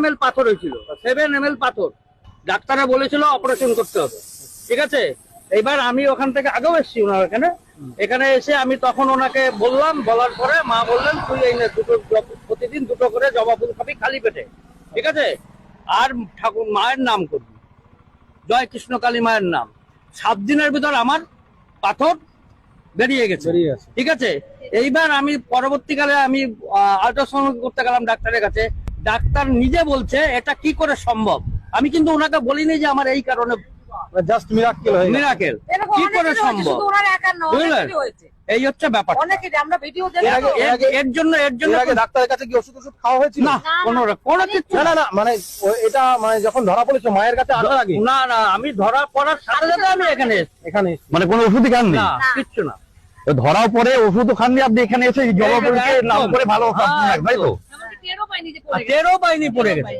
ml পাথর হয়েছিল, 7 ml পাথর। ডাক্তাররা বলেছিল অপারেশন করতে হবে, ঠিক আছে। এইবার আমি ওখান থেকে আগেও এসেছি ওনার এখানে এসে আমি তখন ওনাকে বললাম, বলার পরে মা বললেন তুই এই না প্রতিদিন 2টো করে জবা ফুল খাবি খালি পেটে, ঠিক আছে। আর ঠাকুর মায়ের নাম করবি, জয় কৃষ্ণ কালী মায়ের নাম। 7 দিনের ভিতর আমার পাথর বেরিয়ে গেছে, ঠিক আছে। এইবার আমি পরবর্তীকালে আমি আল্ট্রাসাউন্ড করতে গেলাম ডাক্তারের কাছে। ডাক্তার নিজে বলছে এটা কি করে সম্ভব। আমি কিন্তু ওনাকে বলিনি যে আমার এই কারণে, জাস্ট মিরাকেল হয়ে গেছে। মিরাকেল কি করে সম্ভব, বুঝলেন? এই হচ্ছে ব্যাপার। এর জন্য আগে ডাক্তারের কাছে কি ওষুধ খাওয়া হয়েছিল? না, কোনো কিছু না, মানে এটা মানে যখন ধরা পড়েছে মায়ের কাছে আসার আগে? না, আমি ধরা পড়ার সাথে সাথে আমি এখানে মানে কোনো ওষুধই খাননি? না, কিচ্ছু না। ধরাও পরে ওষুধও খাননি আপনি, এখানে এসে জবা ফুলকে নাম করে ভালো, তাই তো? টেরও পাইনি পড়ে গেছে।